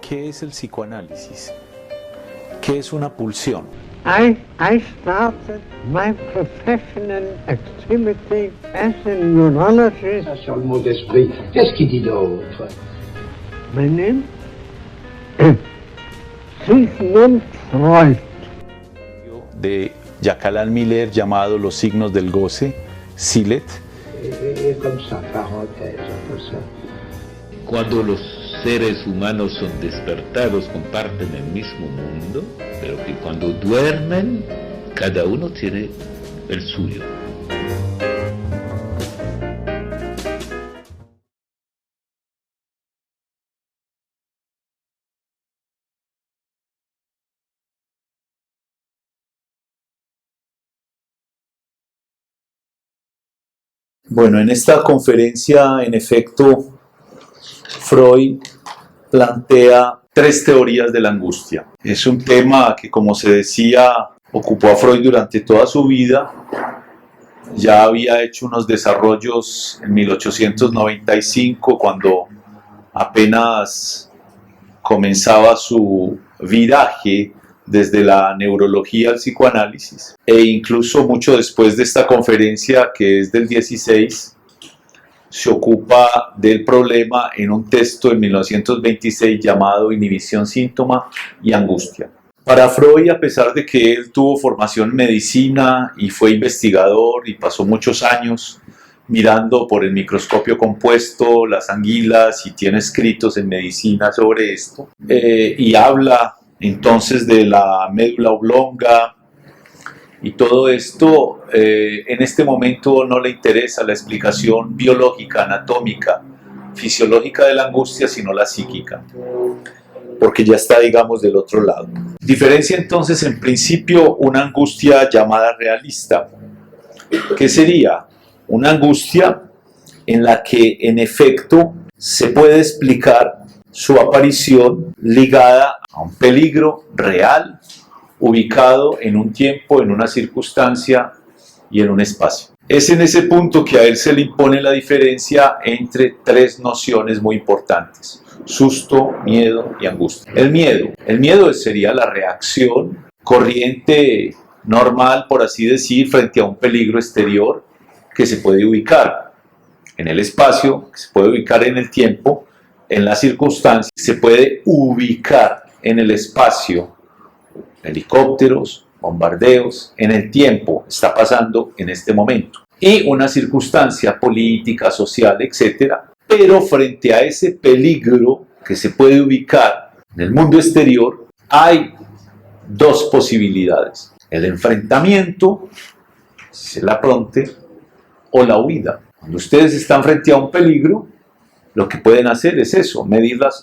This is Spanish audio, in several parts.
¿Qué es el psicoanálisis? ¿Qué es una pulsión? I started my professional activity as a neurologist. Sur le mot d'esprit, qu'est-ce qu'il dit d'autre? My name is Sigmund Freud. De Jacques Alain Miller llamado Los signos del goce, Silet. Comme ça, parenthèse, comme ça. Cuando los seres humanos son despertados comparten el mismo mundo, pero que cuando duermen cada uno tiene el suyo. Bueno, en esta conferencia, en efecto, Freud plantea tres teorías de la angustia. Es un tema que, como se decía, ocupó a Freud durante toda su vida. Ya había hecho unos desarrollos en 1895, cuando apenas comenzaba su viraje desde la neurología al psicoanálisis, e incluso mucho después de esta conferencia, que es del 16, se ocupa del problema en un texto en 1926 llamado Inhibición, síntoma y angustia. Para Freud, a pesar de que él tuvo formación en medicina y fue investigador y pasó muchos años mirando por el microscopio compuesto las anguilas y tiene escritos en medicina sobre esto, y habla entonces de la médula oblonga y todo esto, en este momento no le interesa la explicación biológica, anatómica, fisiológica de la angustia, sino la psíquica, porque ya está, digamos, del otro lado. Diferencia entonces, en principio, una angustia llamada realista. ¿Qué sería? Una angustia en la que, en efecto, se puede explicar su aparición ligada a un peligro real, ubicado en un tiempo, en una circunstancia y en un espacio. Es en ese punto que a él se le impone la diferencia entre tres nociones muy importantes: susto, miedo y angustia. El miedo sería la reacción corriente normal, por así decir, frente a un peligro exterior que se puede ubicar en el espacio, que se puede ubicar en el tiempo, en la circunstancia, se puede ubicar en el espacio, helicópteros, bombardeos, en el tiempo, está pasando en este momento, y una circunstancia política, social, etcétera. Pero frente a ese peligro que se puede ubicar en el mundo exterior, hay dos posibilidades: el enfrentamiento, si se la apronte, o la huida. Cuando ustedes están frente a un peligro, lo que pueden hacer es eso,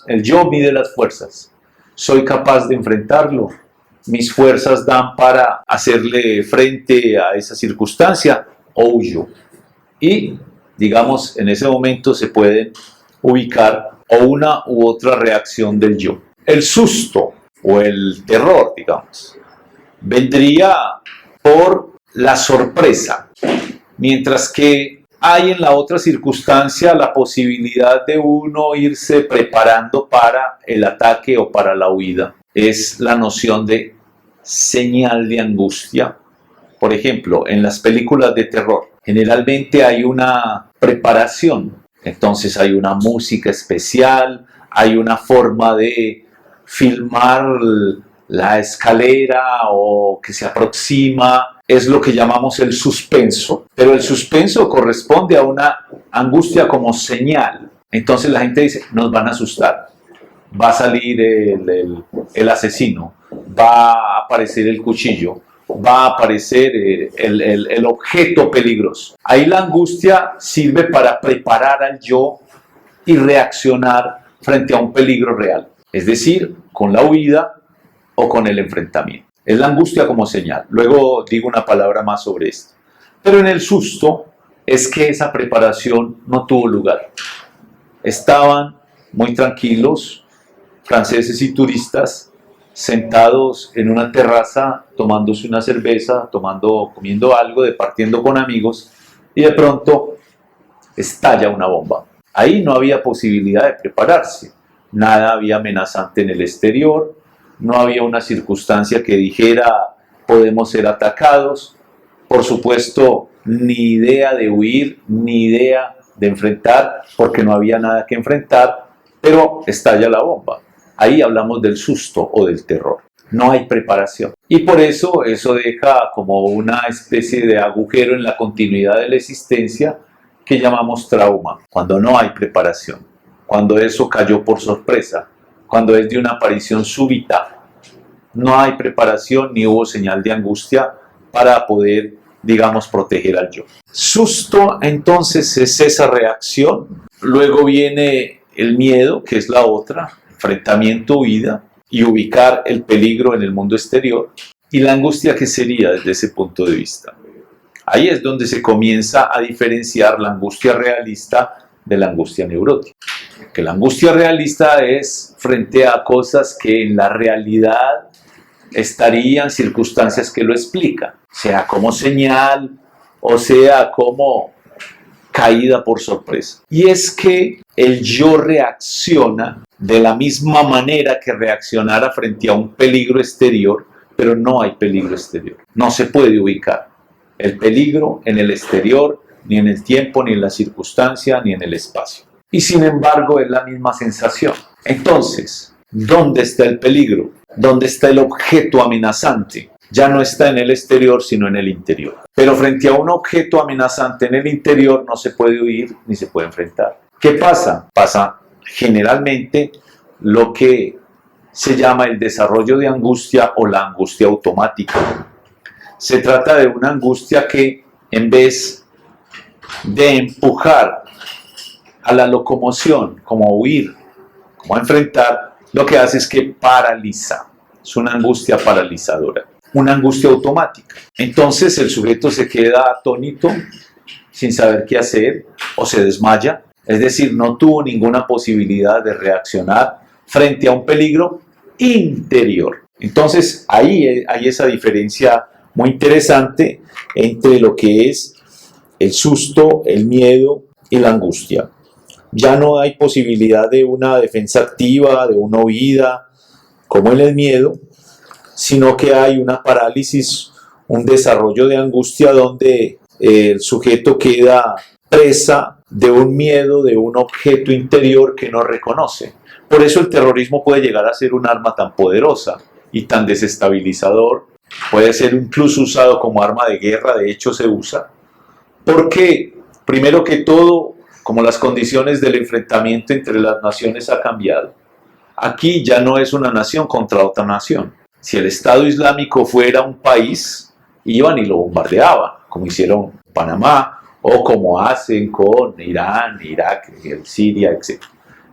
el yo mide las fuerzas. Soy capaz de enfrentarlo, mis fuerzas dan para hacerle frente a esa circunstancia, o huyo. Y, digamos, en ese momento se pueden ubicar o una u otra reacción del yo. El susto o el terror, digamos, vendría por la sorpresa, mientras que hay en la otra circunstancia la posibilidad de uno irse preparando para el ataque o para la huida. Es la noción de señal de angustia. Por ejemplo, en las películas de terror, generalmente hay una preparación. Entonces hay una música especial, hay una forma de filmar la escalera o que se aproxima. Es lo que llamamos el suspenso, pero el suspenso corresponde a una angustia como señal. Entonces la gente dice, nos van a asustar, va a salir el asesino, va a aparecer el cuchillo, va a aparecer el objeto peligroso. Ahí la angustia sirve para preparar al yo y reaccionar frente a un peligro real, es decir, con la huida o con el enfrentamiento. Es la angustia como señal. Luego digo una palabra más sobre esto. Pero en el susto es que esa preparación no tuvo lugar. Estaban muy tranquilos, franceses y turistas, sentados en una terraza, tomándose una cerveza, comiendo algo, departiendo con amigos, y de pronto estalla una bomba. Ahí no había posibilidad de prepararse. nada había amenazante en el exterior, no había una circunstancia que dijera podemos ser atacados, por supuesto ni idea de huir, ni idea de enfrentar, porque no había nada que enfrentar, pero estalla la bomba. Ahí hablamos del susto o del terror. No hay preparación. Y por eso deja como una especie de agujero en la continuidad de la existencia que llamamos trauma, cuando no hay preparación, cuando eso cayó por sorpresa, cuando es de una aparición súbita. No hay preparación ni hubo señal de angustia para poder, digamos, proteger al yo. Susto, entonces, es esa reacción. Luego viene el miedo, que es la otra, enfrentamiento, huida, y ubicar el peligro en el mundo exterior. Y la angustia, ¿qué sería desde ese punto de vista? Ahí es donde se comienza a diferenciar la angustia realista de la angustia neurótica. Que la angustia realista es frente a cosas que en la realidad estarían circunstancias que lo explican, sea como señal o sea como caída por sorpresa. Y es que el yo reacciona de la misma manera que reaccionara frente a un peligro exterior, pero no hay peligro exterior. No se puede ubicar el peligro en el exterior, ni en el tiempo, ni en la circunstancia, ni en el espacio. Y sin embargo es la misma sensación. Entonces, ¿dónde está el peligro? ¿Dónde está el objeto amenazante? Ya no está en el exterior, sino en el interior. Pero frente a un objeto amenazante en el interior no se puede huir ni se puede enfrentar. ¿Qué pasa? Pasa generalmente lo que se llama el desarrollo de angustia o la angustia automática. Se trata de una angustia que, en vez de empujar a la locomoción, como huir, como enfrentar, lo que hace es que paraliza. Es una angustia paralizadora, una angustia automática. Entonces el sujeto se queda atónito, sin saber qué hacer, o se desmaya. Es decir, no tuvo ninguna posibilidad de reaccionar frente a un peligro interior. Entonces ahí hay esa diferencia muy interesante entre lo que es el susto, el miedo y la angustia. Ya no hay posibilidad de una defensa activa, de una huida, como en el miedo, sino que hay una parálisis, un desarrollo de angustia donde el sujeto queda presa de un miedo, de un objeto interior que no reconoce. Por eso el terrorismo puede llegar a ser un arma tan poderosa y tan desestabilizador. Puede ser incluso usado como arma de guerra, de hecho se usa, porque primero que todo, como las condiciones del enfrentamiento entre las naciones ha cambiado, aquí ya no es una nación contra otra nación. Si el Estado Islámico fuera un país, iban y lo bombardeaban, como hicieron Panamá, o como hacen con Irán, Irak, Siria, etc.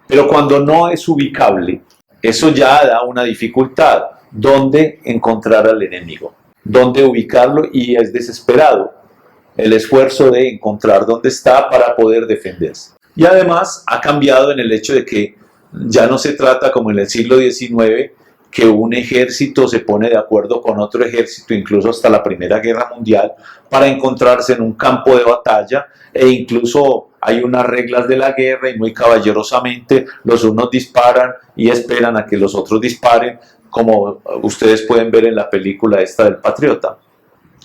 Pero cuando no es ubicable, eso ya da una dificultad. ¿Dónde encontrar al enemigo? ¿Dónde ubicarlo? Y es desesperado el esfuerzo de encontrar dónde está para poder defenderse. Y además ha cambiado en el hecho de que ya no se trata como en el siglo XIX, que un ejército se pone de acuerdo con otro ejército, incluso hasta la Primera Guerra Mundial, para encontrarse en un campo de batalla, e incluso hay unas reglas de la guerra y muy caballerosamente los unos disparan y esperan a que los otros disparen, como ustedes pueden ver en la película esta del Patriota.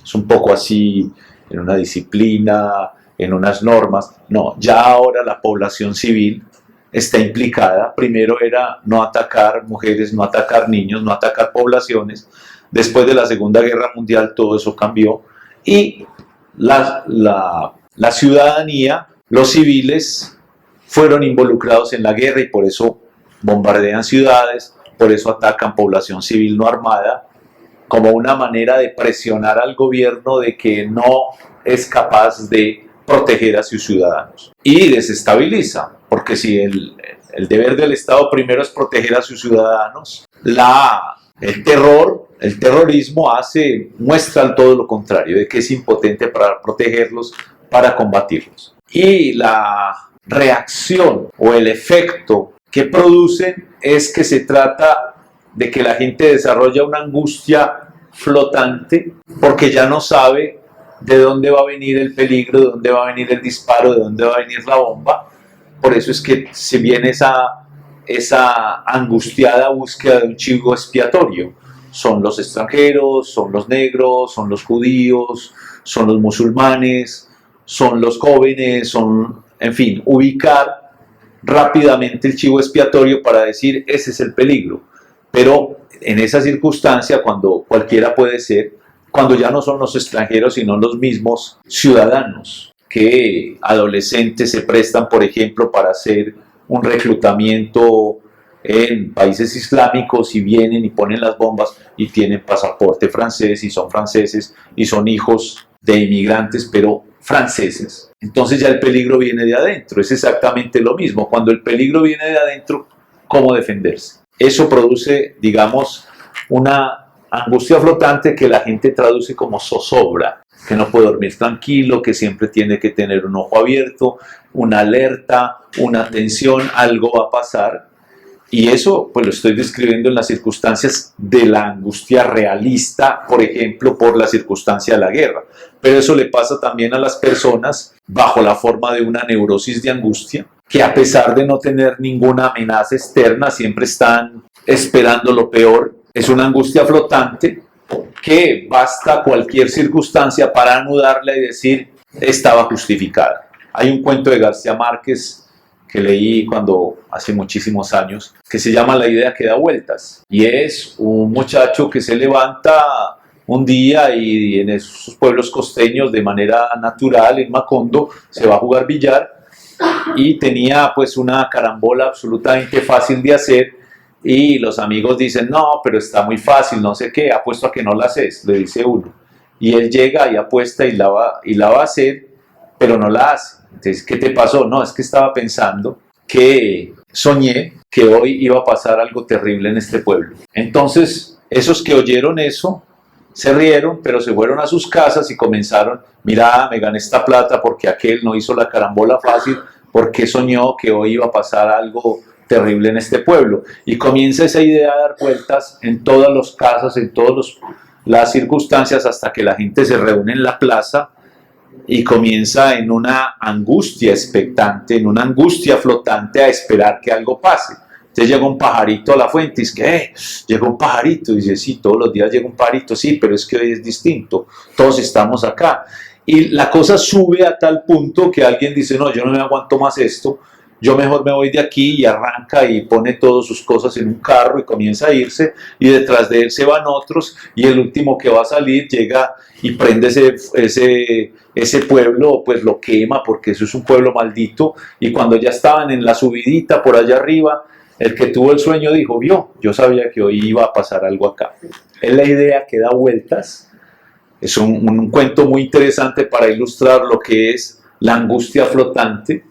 Es un poco así, en una disciplina, en unas normas. No, ya ahora la población civil está implicada. Primero era no atacar mujeres, no atacar niños, no atacar poblaciones. Después de la Segunda Guerra Mundial todo eso cambió y la ciudadanía, los civiles, fueron involucrados en la guerra y por eso bombardean ciudades, por eso atacan población civil no armada, como una manera de presionar al gobierno de que no es capaz de proteger a sus ciudadanos. Y desestabiliza, porque si el deber del Estado primero es proteger a sus ciudadanos, el terrorismo muestra todo lo contrario, de que es impotente para protegerlos, para combatirlos. Y la reacción o el efecto que producen es que se trata de que la gente desarrolla una angustia flotante porque ya no sabe de dónde va a venir el peligro, de dónde va a venir el disparo, de dónde va a venir la bomba. Por eso es que se viene esa esa angustiada búsqueda de un chivo expiatorio. Son los extranjeros, son los negros, son los judíos, son los musulmanes, son los jóvenes, son, en fin, ubicar rápidamente el chivo expiatorio para decir ese es el peligro. Pero en esa circunstancia, cuando cualquiera puede ser, cuando ya no son los extranjeros sino los mismos ciudadanos, que adolescentes se prestan, por ejemplo, para hacer un reclutamiento en países islámicos y vienen y ponen las bombas y tienen pasaporte francés y son franceses y son hijos de inmigrantes, pero franceses. Entonces ya el peligro viene de adentro, es exactamente lo mismo. Cuando el peligro viene de adentro, ¿cómo defenderse? Eso produce, digamos, una angustia flotante que la gente traduce como zozobra, que no puede dormir tranquilo, que siempre tiene que tener un ojo abierto, una alerta, una tensión, algo va a pasar. Y eso pues lo estoy describiendo en las circunstancias de la angustia realista, por ejemplo, por la circunstancia de la guerra. Pero eso le pasa también a las personas bajo la forma de una neurosis de angustia, que a pesar de no tener ninguna amenaza externa, siempre están esperando lo peor. Es una angustia flotante que basta cualquier circunstancia para anudarla y decir estaba justificada. Hay un cuento de García Márquez que leí hace muchísimos años, que se llama La idea que da vueltas, y es un muchacho que se levanta un día y en esos pueblos costeños de manera natural, en Macondo, se va a jugar billar y tenía pues una carambola absolutamente fácil de hacer y los amigos dicen, no, pero está muy fácil, no sé qué, apuesto a que no la haces, le dice uno, y él llega y apuesta y la va a hacer, pero no la hace. Entonces, ¿qué te pasó? No, es que estaba pensando que soñé que hoy iba a pasar algo terrible en este pueblo. Entonces, esos que oyeron eso, se rieron, pero se fueron a sus casas y comenzaron, mira, me gané esta plata porque aquel no hizo la carambola fácil, porque soñó que hoy iba a pasar algo terrible en este pueblo. Y comienza esa idea a dar vueltas en todas las casas, en todas las circunstancias, hasta que la gente se reúne en la plaza y comienza en una angustia expectante, en una angustia flotante a esperar que algo pase. Entonces llega un pajarito a la fuente y dice que llega un pajarito, y dice sí, todos los días llega un pajarito, sí, pero es que hoy es distinto, todos estamos acá. Y la cosa sube a tal punto que alguien dice, no, yo no me aguanto más esto, yo mejor me voy de aquí, y arranca y pone todas sus cosas en un carro y comienza a irse, y detrás de él se van otros, y el último que va a salir llega y prende ese pueblo, pues lo quema, porque eso es un pueblo maldito. Y cuando ya estaban en la subidita por allá arriba, el que tuvo el sueño dijo, yo sabía que hoy iba a pasar algo acá. Es la idea que da vueltas. Es un cuento muy interesante para ilustrar lo que es la angustia flotante,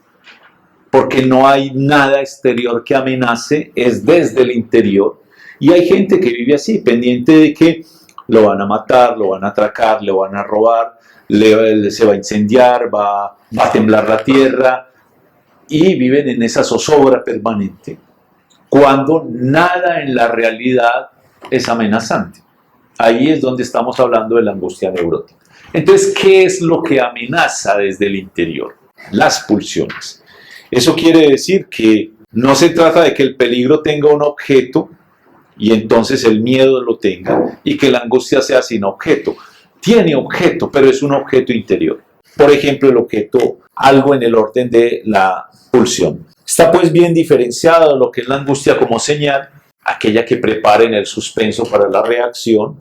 porque no hay nada exterior que amenace, es desde el interior. Y hay gente que vive así, pendiente de que lo van a matar, lo van a atracar, le van a robar, se va a incendiar, va a temblar la tierra, y viven en esa zozobra permanente, cuando nada en la realidad es amenazante. Ahí es donde estamos hablando de la angustia neurótica. Entonces, ¿qué es lo que amenaza desde el interior? Las pulsiones. Eso quiere decir que no se trata de que el peligro tenga un objeto y entonces el miedo lo tenga, y que la angustia sea sin objeto. Tiene objeto, pero es un objeto interior. Por ejemplo, el objeto, algo en el orden de la pulsión. Está pues bien diferenciado lo que es la angustia como señal, aquella que prepara en el suspenso para la reacción,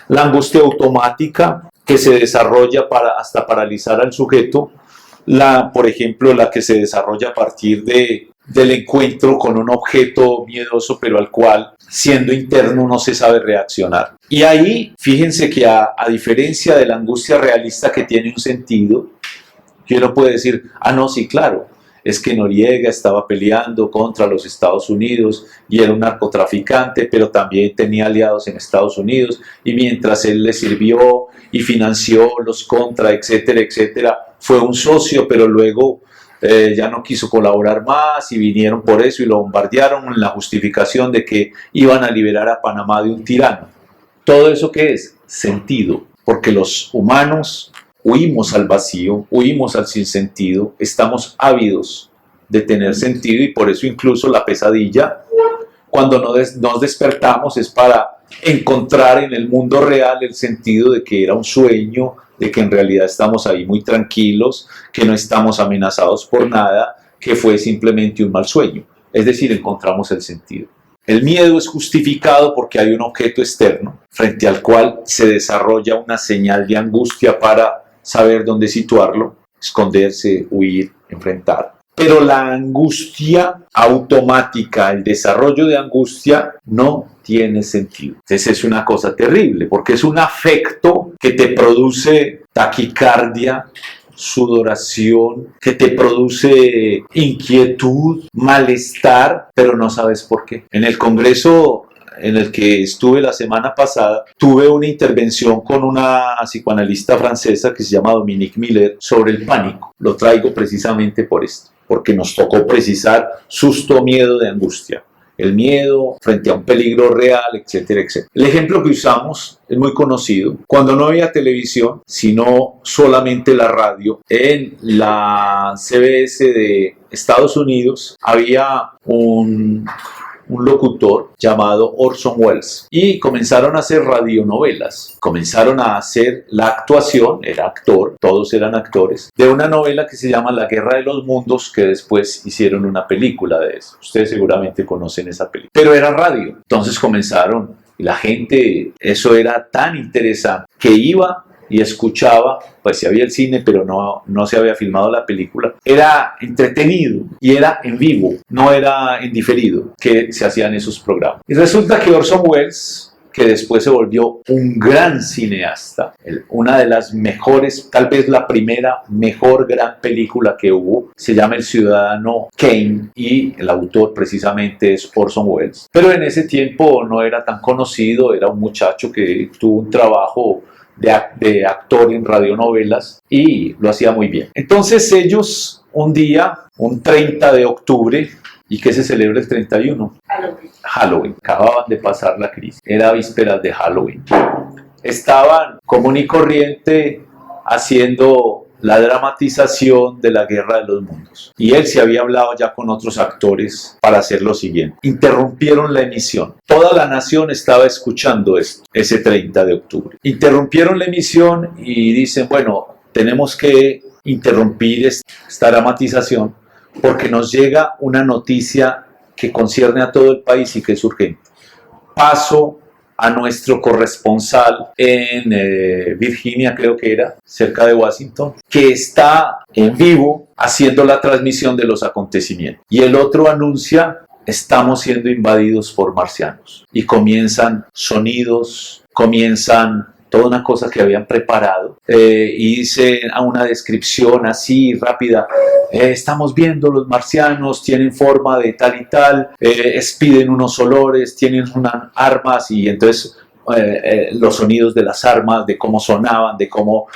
la angustia automática que se desarrolla hasta paralizar al sujeto, por ejemplo, la que se desarrolla a partir del encuentro con un objeto miedoso, pero al cual, siendo interno, no se sabe reaccionar. Y ahí, fíjense que a diferencia de la angustia realista, que tiene un sentido, que uno puede decir, no, sí, claro, es que Noriega estaba peleando contra los Estados Unidos y era un narcotraficante, pero también tenía aliados en Estados Unidos, y mientras él le sirvió y financió los contra, etcétera, etcétera, fue un socio, pero luego ya no quiso colaborar más y vinieron por eso y lo bombardearon en la justificación de que iban a liberar a Panamá de un tirano. ¿Todo eso qué es? Sentido, porque los humanos huimos al vacío, huimos al sinsentido, estamos ávidos de tener sentido, y por eso incluso la pesadilla, cuando nos despertamos, es para encontrar en el mundo real el sentido de que era un sueño, de que en realidad estamos ahí muy tranquilos, que no estamos amenazados por nada, que fue simplemente un mal sueño. Es decir, encontramos el sentido. El miedo es justificado porque hay un objeto externo frente al cual se desarrolla una señal de angustia para saber dónde situarlo, esconderse, huir, enfrentar. Pero la angustia automática, el desarrollo de angustia, no tiene sentido. Entonces es una cosa terrible, porque es un afecto que te produce taquicardia, sudoración, que te produce inquietud, malestar, pero no sabes por qué. En el congreso en el que estuve la semana pasada, tuve una intervención con una psicoanalista francesa que se llama Dominique Miller sobre el pánico. Lo traigo precisamente por esto, porque nos tocó precisar susto, miedo de angustia. El miedo frente a un peligro real, etcétera, etcétera. El ejemplo que usamos es muy conocido. Cuando no había televisión, sino solamente la radio, en la CBS de Estados Unidos había un locutor llamado Orson Welles, y comenzaron a hacer radionovelas, comenzaron a hacer la actuación, era actor, todos eran actores, de una novela que se llama La Guerra de los Mundos, que después hicieron una película de eso. Ustedes seguramente conocen esa película, pero era radio. Entonces comenzaron, y la gente, eso era tan interesante, que iba y escuchaba, pues si había el cine, pero no se había filmado la película. Era entretenido y era en vivo, no era en diferido que se hacían esos programas. Y resulta que Orson Welles, que después se volvió un gran cineasta, una de las mejores, tal vez la primera mejor gran película que hubo, se llama El Ciudadano Kane, y el autor precisamente es Orson Welles. Pero en ese tiempo no era tan conocido, era un muchacho que tuvo un trabajo de actor en radionovelas y lo hacía muy bien. Entonces ellos un día, un 30 de octubre, ¿y qué se celebra el 31? Halloween. Acababan de pasar la crisis, era vísperas de Halloween. Estaban común y corriente haciendo la dramatización de la Guerra de los Mundos. Y él se había hablado ya con otros actores para hacer lo siguiente. Interrumpieron la emisión. Toda la nación estaba escuchando esto, ese 30 de octubre. Interrumpieron la emisión y dicen, bueno, tenemos que interrumpir esta dramatización porque nos llega una noticia que concierne a todo el país y que es urgente. Paso a nuestro corresponsal en Virginia, creo que era, cerca de Washington, que está en vivo haciendo la transmisión de los acontecimientos. Y el otro anuncia, estamos siendo invadidos por marcianos. Y comienzan sonidos, comienzan toda una cosa que habían preparado, y dice a una descripción así rápida, estamos viendo los marcianos, tienen forma de tal y tal, expiden unos olores, tienen unas armas, y entonces los sonidos de las armas, de cómo sonaban, de cómo,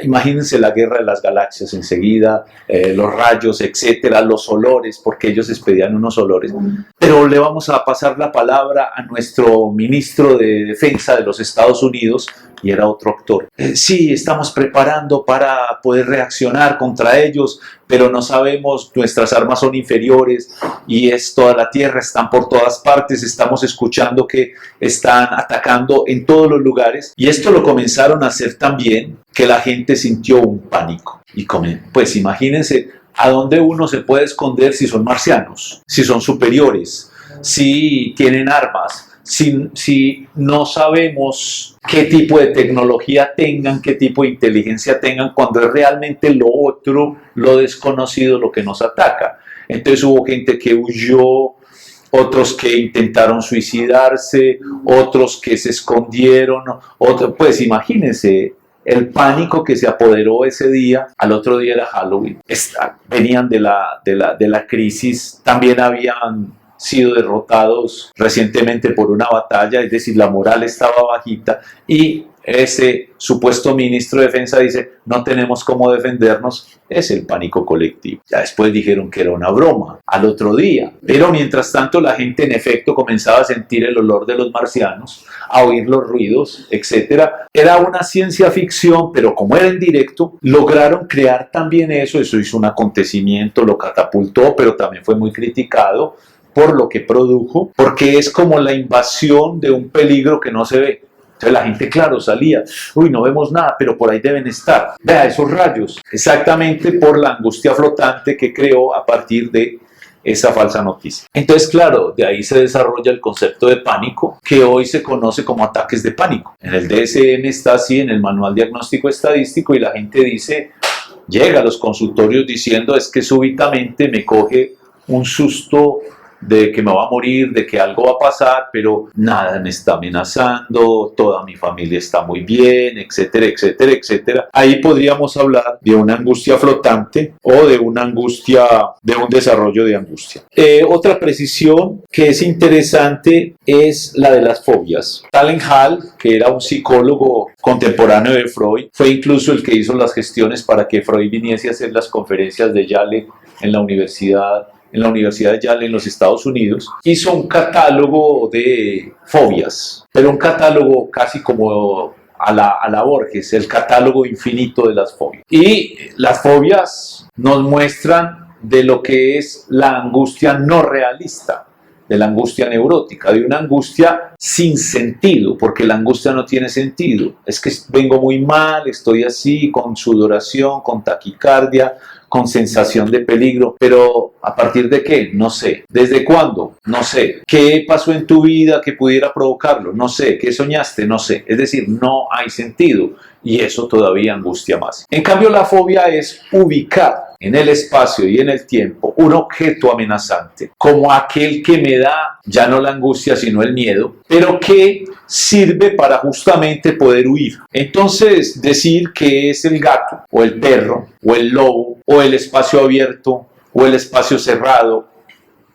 imagínense la guerra de las galaxias enseguida, los rayos, etcétera, los olores, porque ellos expedían unos olores. Pero le vamos a pasar la palabra a nuestro ministro de Defensa de los Estados Unidos, y era otro actor. Sí, estamos preparando para poder reaccionar contra ellos, pero no sabemos, nuestras armas son inferiores y es toda la tierra, están por todas partes, estamos escuchando que están atacando en todos los lugares. Y esto lo comenzaron a hacer también que la gente sintió un pánico. Y pues imagínense a dónde uno se puede esconder si son marcianos, si son superiores, si tienen armas. Si no sabemos qué tipo de tecnología tengan, qué tipo de inteligencia tengan, cuando es realmente lo otro, lo desconocido, lo que nos ataca. Entonces hubo gente que huyó, otros que intentaron suicidarse, otros que se escondieron, pues imagínense el pánico que se apoderó ese día. Al otro día era Halloween. Venían de la crisis, también habían sido derrotados recientemente por una batalla, es decir, la moral estaba bajita, y ese supuesto ministro de defensa dice, no tenemos cómo defendernos, es el pánico colectivo. Ya después dijeron que era una broma, al otro día. Pero mientras tanto la gente en efecto comenzaba a sentir el olor de los marcianos, a oír los ruidos, etc. Era una ciencia ficción, pero como era en directo, lograron crear también eso hizo un acontecimiento, lo catapultó, pero también fue muy criticado por lo que produjo, porque es como la invasión de un peligro que no se ve. Entonces la gente, claro, salía, uy, no vemos nada, pero por ahí deben estar. Vea esos rayos, exactamente por la angustia flotante que creó a partir de esa falsa noticia. Entonces, claro, de ahí se desarrolla el concepto de pánico, que hoy se conoce como ataques de pánico. En el DSM está así, en el Manual Diagnóstico Estadístico, y la gente dice, llega a los consultorios diciendo, es que súbitamente me coge un susto de que me va a morir, de que algo va a pasar, pero nada me está amenazando, toda mi familia está muy bien, etcétera, etcétera, etcétera. Ahí podríamos hablar de una angustia flotante o de una angustia, de un desarrollo de angustia. Otra precisión que es interesante es la de las fobias. Talen Hall, que era un psicólogo contemporáneo de Freud, fue incluso el que hizo las gestiones para que Freud viniese a hacer las conferencias de Yale en la Universidad de Yale en los Estados Unidos, hizo un catálogo de fobias, pero un catálogo casi como a la Borges, el catálogo infinito de las fobias. Y las fobias nos muestran de lo que es la angustia no realista, de la angustia neurótica, de una angustia sin sentido, porque la angustia no tiene sentido. Es que vengo muy mal, estoy así, con sudoración, con taquicardia, con sensación de peligro, pero ¿a partir de qué? No sé. ¿Desde cuándo? No sé. ¿Qué pasó en tu vida que pudiera provocarlo? No sé. ¿Qué soñaste? No sé. Es decir, no hay sentido y eso todavía angustia más. En cambio, la fobia es ubicar en el espacio y en el tiempo un objeto amenazante, como aquel que me da ya no la angustia sino el miedo, pero que sirve para justamente poder huir. Entonces, decir que es el gato o el perro o el lobo o el espacio abierto o el espacio cerrado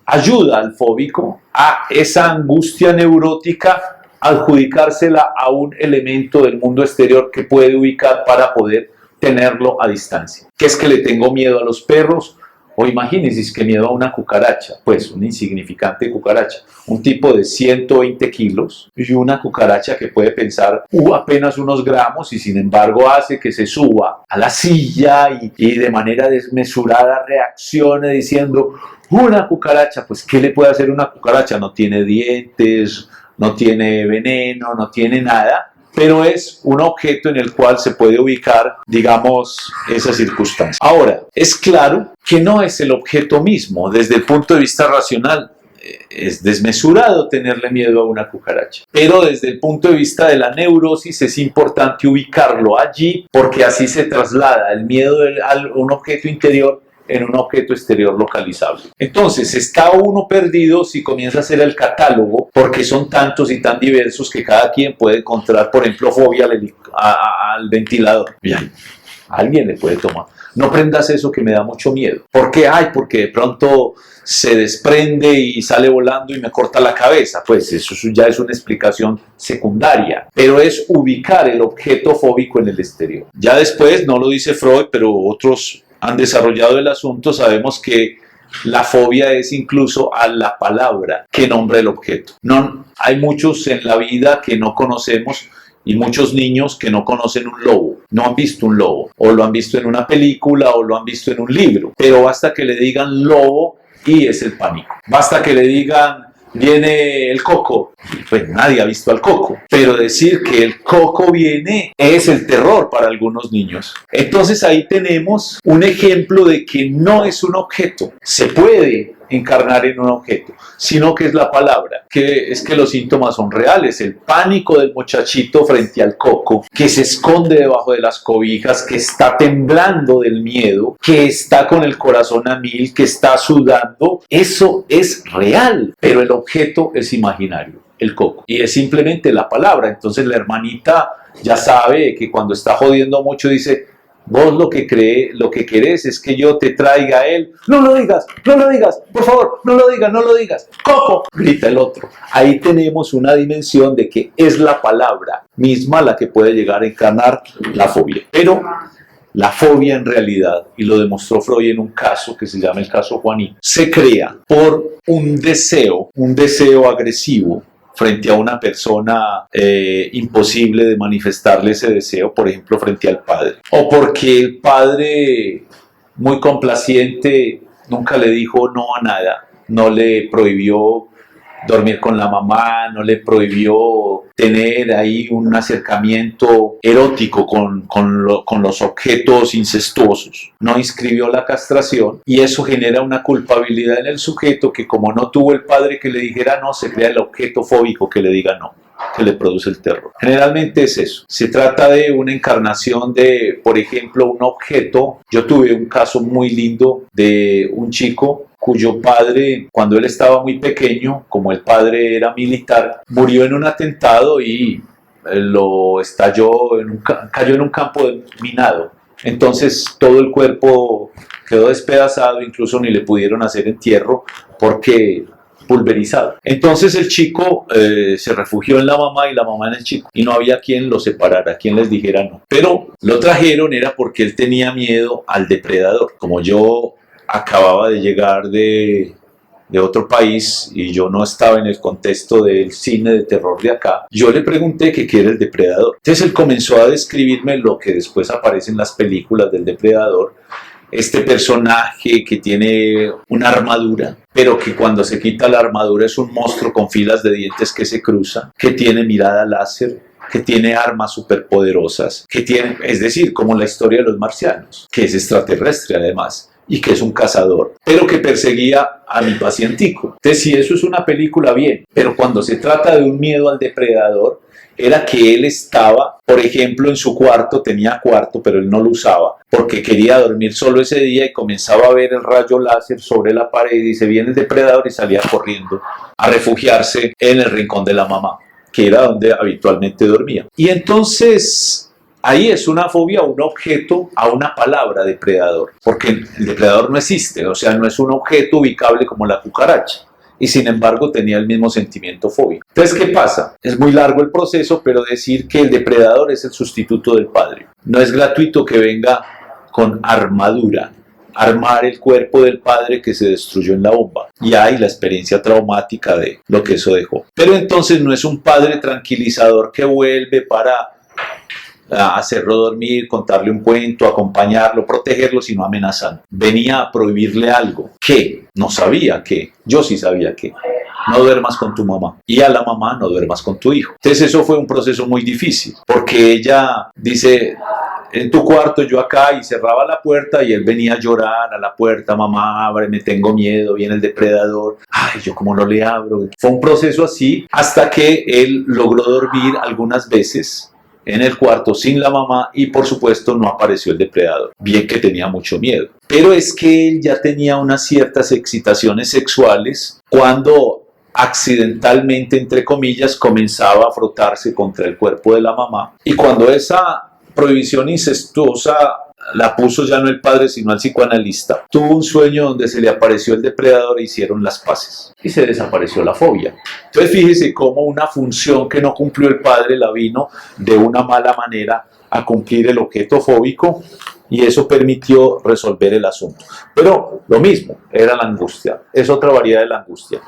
ayuda al fóbico a esa angustia neurótica adjudicársela a un elemento del mundo exterior que puede ubicar para poder tenerlo a distancia. ¿Qué es que le tengo miedo a los perros? O imagínense que miedo a una cucaracha, pues una insignificante cucaracha, un tipo de 120 kilos y una cucaracha que puede pensar apenas unos gramos y sin embargo hace que se suba a la silla y de manera desmesurada reaccione diciendo, una cucaracha, pues ¿qué le puede hacer una cucaracha? No tiene dientes, no tiene veneno, no tiene nada, pero es un objeto en el cual se puede ubicar, digamos, esa circunstancia. Ahora, es claro que no es el objeto mismo. Desde el punto de vista racional, es desmesurado tenerle miedo a una cucaracha. Pero desde el punto de vista de la neurosis es importante ubicarlo allí porque así se traslada el miedo a un objeto interior en un objeto exterior localizable. Entonces, está uno perdido si comienza a hacer el catálogo, porque son tantos y tan diversos que cada quien puede encontrar, por ejemplo, fobia al ventilador. Bien, alguien le puede tomar. No prendas eso que me da mucho miedo. ¿Por qué? Porque de pronto se desprende y sale volando y me corta la cabeza. Pues eso ya es una explicación secundaria. Pero es ubicar el objeto fóbico en el exterior. Ya después, no lo dice Freud, pero otros han desarrollado el asunto, sabemos que la fobia es incluso a la palabra que nombra el objeto. No, hay muchos en la vida que no conocemos y muchos niños que no conocen un lobo, no han visto un lobo, o lo han visto en una película o lo han visto en un libro, pero basta que le digan lobo y es el pánico. Basta que le digan viene el coco, pues nadie ha visto al coco, pero decir que el coco viene es el terror para algunos niños. Entonces ahí tenemos un ejemplo de que no es un objeto, se puede encarnar en un objeto, sino que es la palabra, que es que los síntomas son reales. El pánico del muchachito frente al coco, que se esconde debajo de las cobijas, que está temblando del miedo, que está con el corazón a mil, que está sudando, eso es real, pero el objeto es imaginario, el coco, y es simplemente la palabra. Entonces la hermanita ya sabe que cuando está jodiendo mucho dice, Vos lo que querés es que yo te traiga a él. No lo digas, por favor, no lo digas. Coco, grita el otro. Ahí tenemos una dimensión de que es la palabra misma la que puede llegar a encarnar la fobia. Pero la fobia en realidad, y lo demostró Freud en un caso que se llama el caso Juanito, se crea por un deseo agresivo frente a una persona imposible de manifestarle ese deseo, por ejemplo, frente al padre. O porque el padre, muy complaciente, nunca le dijo no a nada, no le prohibió dormir con la mamá, no le prohibió tener ahí un acercamiento erótico con los objetos incestuosos, no inscribió la castración, y eso genera una culpabilidad en el sujeto que, como no tuvo el padre que le dijera no, se crea el objeto fóbico que le diga no, que le produce el terror. Generalmente es eso. Se trata de una encarnación de, por ejemplo, un objeto. Yo tuve un caso muy lindo de un chico cuyo padre, cuando él estaba muy pequeño, como el padre era militar, murió en un atentado y cayó en un campo minado. Entonces todo el cuerpo quedó despedazado, incluso ni le pudieron hacer entierro porque pulverizado. Entonces el chico se refugió en la mamá y la mamá en el chico, y no había quien lo separara, quien les dijera no. Pero lo trajeron era porque él tenía miedo al depredador. Como yo acababa de llegar de otro país y yo no estaba en el contexto del cine de terror de acá, yo le pregunté que qué era el depredador. Entonces él comenzó a describirme lo que después aparece en las películas del depredador, este personaje que tiene una armadura, pero que cuando se quita la armadura es un monstruo con filas de dientes que se cruza, que tiene mirada láser, que tiene armas superpoderosas, es decir, como la historia de los marcianos, que es extraterrestre además, y que es un cazador, pero que perseguía a mi pacientico. Entonces, si eso es una película, bien, pero cuando se trata de un miedo al depredador, era que él estaba, por ejemplo, en su cuarto, tenía cuarto, pero él no lo usaba, porque quería dormir solo ese día y comenzaba a ver el rayo láser sobre la pared y dice, viene el depredador, y salía corriendo a refugiarse en el rincón de la mamá, que era donde habitualmente dormía. Y entonces ahí es una fobia a un objeto, a una palabra depredador, porque el depredador no existe, o sea, no es un objeto ubicable como la cucaracha, y sin embargo tenía el mismo sentimiento fóbico. Entonces, ¿qué pasa? Es muy largo el proceso, pero decir que el depredador es el sustituto del padre. No es gratuito que venga con armadura, armar el cuerpo del padre que se destruyó en la bomba. Y hay la experiencia traumática de lo que eso dejó. Pero entonces no es un padre tranquilizador que vuelve para hacerlo dormir, contarle un cuento, acompañarlo, protegerlo, sino amenazando. Venía a prohibirle algo. ¿Qué? No sabía qué. Yo sí sabía qué. No duermas con tu mamá. Y a la mamá, no duermas con tu hijo. Entonces eso fue un proceso muy difícil, porque ella dice, en tu cuarto, yo acá, y cerraba la puerta y él venía a llorar a la puerta, mamá, abre, me tengo miedo, viene el depredador. Ay, yo cómo no le abro. Fue un proceso así hasta que él logró dormir algunas veces en el cuarto sin la mamá y por supuesto no apareció el depredador, bien que tenía mucho miedo. Pero es que él ya tenía unas ciertas excitaciones sexuales cuando accidentalmente, entre comillas, comenzaba a frotarse contra el cuerpo de la mamá, y cuando esa prohibición incestuosa la puso ya no el padre sino al psicoanalista, tuvo un sueño donde se le apareció el depredador e hicieron las paces y se desapareció la fobia. Entonces fíjese cómo una función que no cumplió el padre la vino de una mala manera a cumplir el objeto fóbico, y eso permitió resolver el asunto. Pero lo mismo, era la angustia, es otra variedad de la angustia.